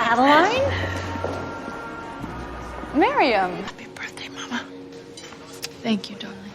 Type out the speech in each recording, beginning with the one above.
Adeline? Miriam. Happy birthday, Mama. Thank you, darling.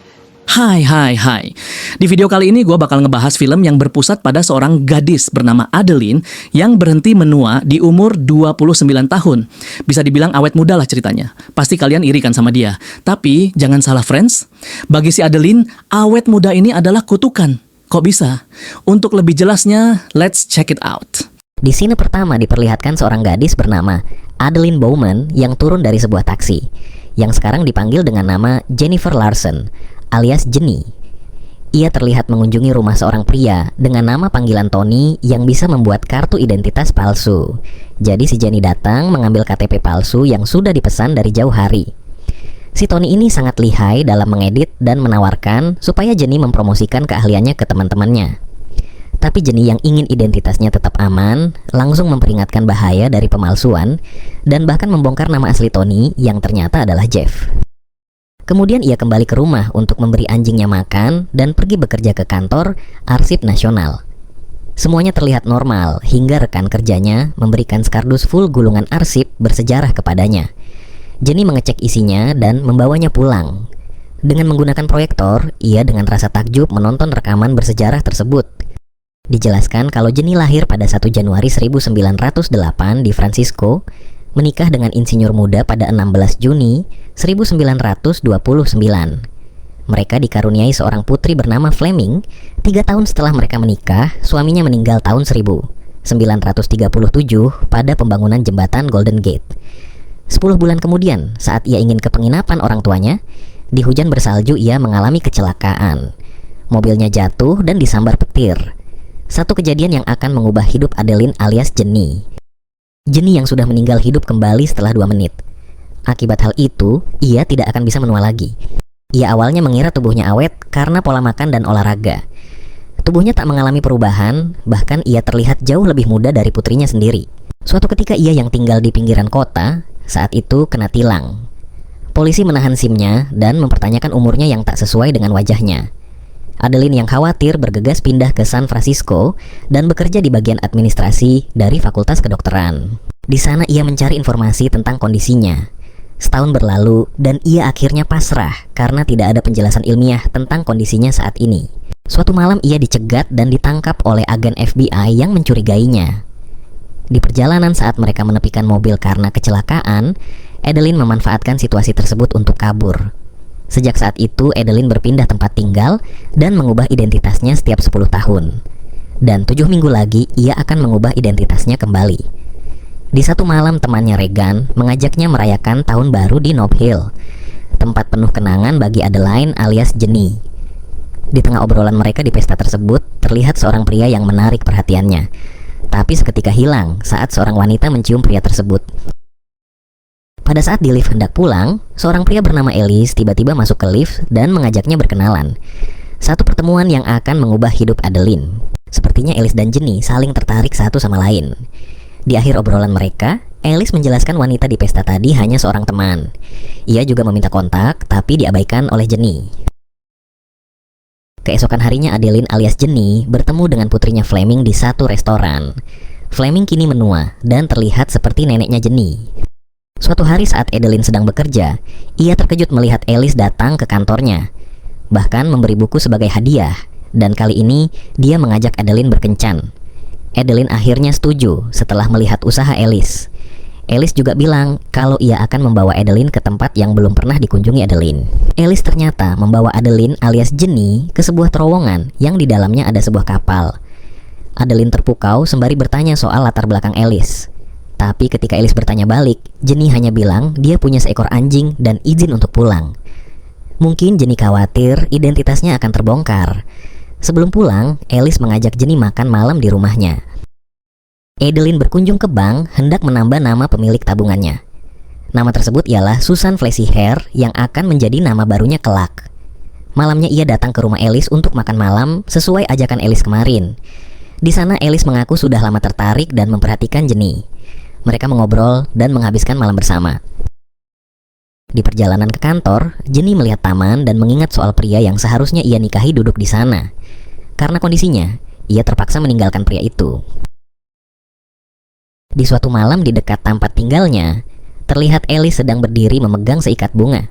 Hai. Di video kali ini gue bakal ngebahas film yang berpusat pada seorang gadis bernama Adeline yang berhenti menua di umur 29 tahun. Bisa dibilang awet muda lah ceritanya. Pasti kalian iri kan sama dia. Tapi jangan salah friends, bagi si Adeline, awet muda ini adalah kutukan. Kok bisa? Untuk lebih jelasnya, let's check it out. Di sini pertama diperlihatkan seorang gadis bernama Adeline Bowman yang turun dari sebuah taksi, yang sekarang dipanggil dengan nama Jennifer Larson alias Jenny. Ia terlihat mengunjungi rumah seorang pria dengan nama panggilan Tony yang bisa membuat kartu identitas palsu. Jadi si Jenny datang mengambil KTP palsu yang sudah dipesan dari jauh hari. Si Tony ini sangat lihai dalam mengedit dan menawarkan supaya Jenny mempromosikan keahliannya ke teman-temannya. Tapi Jenny yang ingin identitasnya tetap aman langsung memperingatkan bahaya dari pemalsuan dan bahkan membongkar nama asli Tony yang ternyata adalah Jeff. Kemudian ia kembali ke rumah untuk memberi anjingnya makan dan pergi bekerja ke kantor Arsip Nasional. Semuanya terlihat normal hingga rekan kerjanya memberikan skardus full gulungan arsip bersejarah kepadanya. Jenny mengecek isinya dan membawanya pulang. Dengan menggunakan proyektor, ia dengan rasa takjub menonton rekaman bersejarah tersebut. Dijelaskan kalau Jenny lahir pada 1 Januari 1908 di Francisco, menikah dengan insinyur muda pada 16 Juni 1929. Mereka dikaruniai seorang putri bernama Fleming. 3 tahun setelah mereka menikah, suaminya meninggal tahun 1937 pada pembangunan jembatan Golden Gate. 10 bulan kemudian, saat ia ingin ke penginapan orang tuanya, di hujan bersalju ia mengalami kecelakaan. Mobilnya jatuh dan disambar petir. Satu kejadian yang akan mengubah hidup Adeline alias Jenny. Jenny yang sudah meninggal hidup kembali setelah 2 menit. Akibat hal itu, ia tidak akan bisa menua lagi. Ia awalnya mengira tubuhnya awet karena pola makan dan olahraga. Tubuhnya tak mengalami perubahan, bahkan ia terlihat jauh lebih muda dari putrinya sendiri. Suatu ketika ia yang tinggal di pinggiran kota, saat itu kena tilang. Polisi menahan SIM-nya dan mempertanyakan umurnya yang tak sesuai dengan wajahnya. Adeline yang khawatir bergegas pindah ke San Francisco dan bekerja di bagian administrasi dari Fakultas Kedokteran. Di sana ia mencari informasi tentang kondisinya. Setahun berlalu dan ia akhirnya pasrah karena tidak ada penjelasan ilmiah tentang kondisinya saat ini. Suatu malam ia dicegat dan ditangkap oleh agen FBI yang mencurigainya. Di perjalanan saat mereka menepikan mobil karena kecelakaan, Adeline memanfaatkan situasi tersebut untuk kabur. Sejak saat itu, Adeline berpindah tempat tinggal dan mengubah identitasnya setiap 10 tahun. Dan 7 minggu lagi, ia akan mengubah identitasnya kembali. Di satu malam, temannya Regan mengajaknya merayakan tahun baru di Nob Hill, tempat penuh kenangan bagi Adeline alias Jenny. Di tengah obrolan mereka di pesta tersebut, terlihat seorang pria yang menarik perhatiannya. Tapi seketika hilang saat seorang wanita mencium pria tersebut. Pada saat di lift hendak pulang, seorang pria bernama Ellis tiba-tiba masuk ke lift dan mengajaknya berkenalan. Satu pertemuan yang akan mengubah hidup Adeline. Sepertinya Ellis dan Jenny saling tertarik satu sama lain. Di akhir obrolan mereka, Ellis menjelaskan wanita di pesta tadi hanya seorang teman. Ia juga meminta kontak, tapi diabaikan oleh Jenny. Keesokan harinya Adeline alias Jenny bertemu dengan putrinya Fleming di satu restoran. Fleming kini menua dan terlihat seperti neneknya Jenny. Suatu hari saat Adeline sedang bekerja, ia terkejut melihat Ellis datang ke kantornya. Bahkan memberi buku sebagai hadiah, dan kali ini dia mengajak Adeline berkencan. Adeline akhirnya setuju setelah melihat usaha Ellis. Ellis juga bilang kalau ia akan membawa Adeline ke tempat yang belum pernah dikunjungi Adeline. Ellis ternyata membawa Adeline alias Jenny ke sebuah terowongan yang di dalamnya ada sebuah kapal. Adeline terpukau sembari bertanya soal latar belakang Ellis. Tapi ketika Ellis bertanya balik, Jenny hanya bilang dia punya seekor anjing dan izin untuk pulang. Mungkin Jenny khawatir identitasnya akan terbongkar. Sebelum pulang, Ellis mengajak Jenny makan malam di rumahnya. Adeline berkunjung ke bank hendak menambah nama pemilik tabungannya. Nama tersebut ialah Susan Flashy Hair yang akan menjadi nama barunya kelak. Malamnya ia datang ke rumah Ellis untuk makan malam sesuai ajakan Ellis kemarin. Di sana Ellis mengaku sudah lama tertarik dan memperhatikan Jenny. Mereka mengobrol dan menghabiskan malam bersama. Di perjalanan ke kantor, Jenny melihat taman dan mengingat soal pria yang seharusnya ia nikahi duduk di sana. Karena kondisinya, ia terpaksa meninggalkan pria itu. Di suatu malam di dekat tempat tinggalnya, terlihat Alice sedang berdiri memegang seikat bunga.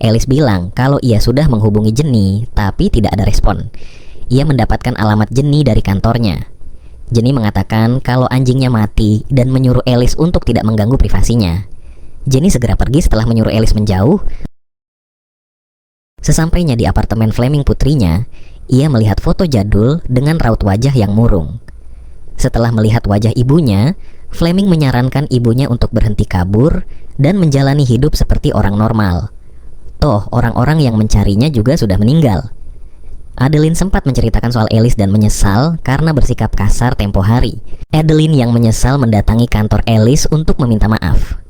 Alice bilang kalau ia sudah menghubungi Jenny, tapi tidak ada respon. Ia mendapatkan alamat Jenny dari kantornya. Jenny mengatakan kalau anjingnya mati dan menyuruh Alice untuk tidak mengganggu privasinya. Jenny segera pergi setelah menyuruh Alice menjauh. Sesampainya di apartemen Fleming putrinya, ia melihat foto jadul dengan raut wajah yang murung. Setelah melihat wajah ibunya, Fleming menyarankan ibunya untuk berhenti kabur dan menjalani hidup seperti orang normal. Toh, orang-orang yang mencarinya juga sudah meninggal. Adeline sempat menceritakan soal Alice dan menyesal karena bersikap kasar tempo hari. Adeline yang menyesal mendatangi kantor Alice untuk meminta maaf.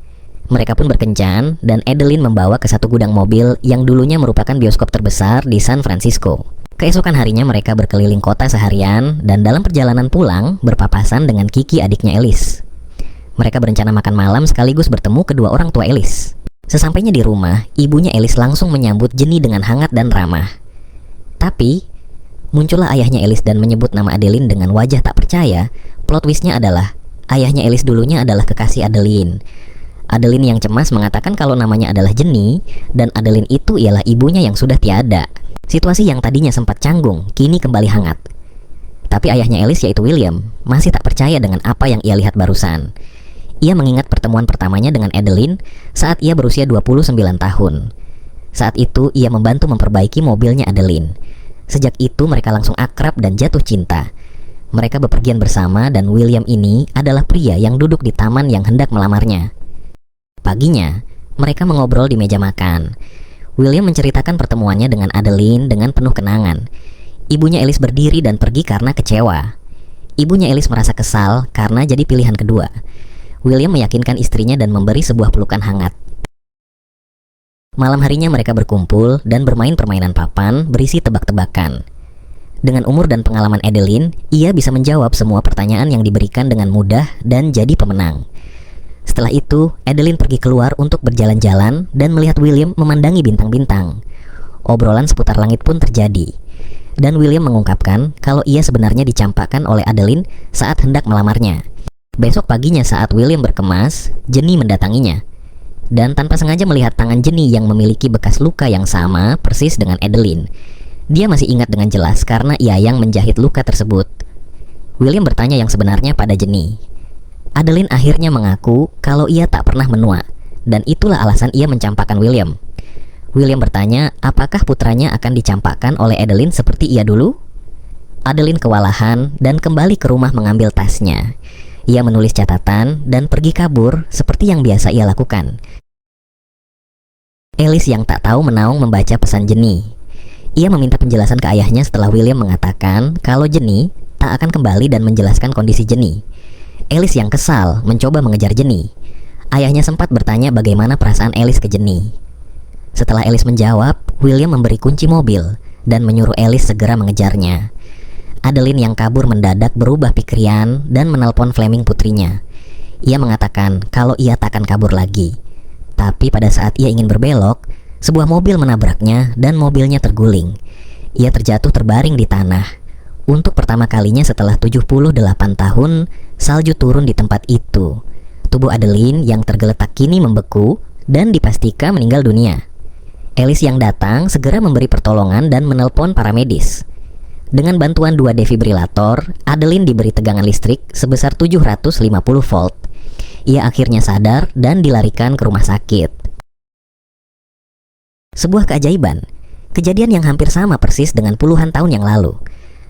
Mereka pun berkencan dan Adeline membawa ke satu gudang mobil yang dulunya merupakan bioskop terbesar di San Francisco. Keesokan harinya mereka berkeliling kota seharian dan dalam perjalanan pulang berpapasan dengan Kiki adiknya Alice. Mereka berencana makan malam sekaligus bertemu kedua orang tua Alice. Sesampainya di rumah, ibunya Alice langsung menyambut Jenny dengan hangat dan ramah. Tapi, muncullah ayahnya Alice dan menyebut nama Adeline dengan wajah tak percaya. Plot twistnya adalah, ayahnya Alice dulunya adalah kekasih Adeline. Adeline yang cemas mengatakan kalau namanya adalah Jenny, dan Adeline itu ialah ibunya yang sudah tiada. Situasi yang tadinya sempat canggung, kini kembali hangat. Tapi ayahnya Alice yaitu William, masih tak percaya dengan apa yang ia lihat barusan. Ia mengingat pertemuan pertamanya dengan Adeline saat ia berusia 29 tahun. Saat itu ia membantu memperbaiki mobilnya Adeline. Sejak itu mereka langsung akrab dan jatuh cinta. Mereka bepergian bersama dan William ini adalah pria yang duduk di taman yang hendak melamarnya. Paginya, mereka mengobrol di meja makan. William menceritakan pertemuannya dengan Adeline dengan penuh kenangan. Ibunya Alice berdiri dan pergi karena kecewa. Ibunya Alice merasa kesal karena jadi pilihan kedua. William meyakinkan istrinya dan memberi sebuah pelukan hangat. Malam harinya mereka berkumpul dan bermain permainan papan berisi tebak-tebakan. Dengan umur dan pengalaman Adeline, ia bisa menjawab semua pertanyaan yang diberikan dengan mudah dan jadi pemenang. Setelah itu, Adeline pergi keluar untuk berjalan-jalan dan melihat William memandangi bintang-bintang. Obrolan seputar langit pun terjadi. Dan William mengungkapkan kalau ia sebenarnya dicampakkan oleh Adeline saat hendak melamarnya. Besok paginya saat William berkemas, Jenny mendatanginya. Dan tanpa sengaja melihat tangan Jenny yang memiliki bekas luka yang sama persis dengan Adeline. Dia masih ingat dengan jelas karena ia yang menjahit luka tersebut. William bertanya yang sebenarnya pada Jenny. Adeline akhirnya mengaku kalau ia tak pernah menua, dan itulah alasan ia mencampakkan William. William bertanya apakah putranya akan dicampakkan oleh Adeline seperti ia dulu? Adeline kewalahan dan kembali ke rumah mengambil tasnya. Ia menulis catatan dan pergi kabur seperti yang biasa ia lakukan. Alice yang tak tahu menaung membaca pesan Jenny. Ia meminta penjelasan ke ayahnya setelah William mengatakan kalau Jenny tak akan kembali dan menjelaskan kondisi Jenny. Alice yang kesal mencoba mengejar Jenny. Ayahnya sempat bertanya bagaimana perasaan Alice ke Jenny. Setelah Alice menjawab, William memberi kunci mobil dan menyuruh Alice segera mengejarnya. Adeline yang kabur mendadak berubah pikiran dan menelpon Fleming putrinya. Ia mengatakan kalau ia takkan kabur lagi. Tapi pada saat ia ingin berbelok, sebuah mobil menabraknya dan mobilnya terguling. Ia terjatuh terbaring di tanah. Untuk pertama kalinya setelah 78 tahun, salju turun di tempat itu. Tubuh Adeline yang tergeletak kini membeku dan dipastikan meninggal dunia. Alice yang datang segera memberi pertolongan dan menelpon para medis. Dengan bantuan 2 defibrilator, Adeline diberi tegangan listrik sebesar 750 volt. Ia akhirnya sadar dan dilarikan ke rumah sakit. Sebuah keajaiban, kejadian yang hampir sama persis dengan puluhan tahun yang lalu.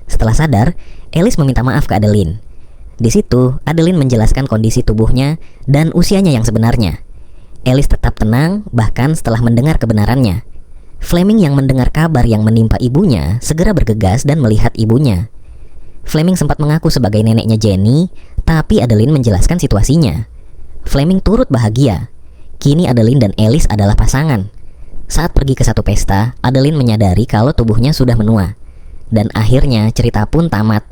Setelah sadar, Alice meminta maaf ke Adeline. Di situ, Adeline menjelaskan kondisi tubuhnya dan usianya yang sebenarnya. Alice tetap tenang bahkan setelah mendengar kebenarannya. Fleming yang mendengar kabar yang menimpa ibunya segera bergegas dan melihat ibunya. Fleming sempat mengaku sebagai neneknya Jenny, tapi Adeline menjelaskan situasinya. Fleming turut bahagia. Kini Adeline dan Alice adalah pasangan. Saat pergi ke satu pesta, Adeline menyadari kalau tubuhnya sudah menua. Dan akhirnya cerita pun tamat.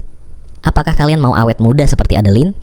Apakah kalian mau awet muda seperti Adeline?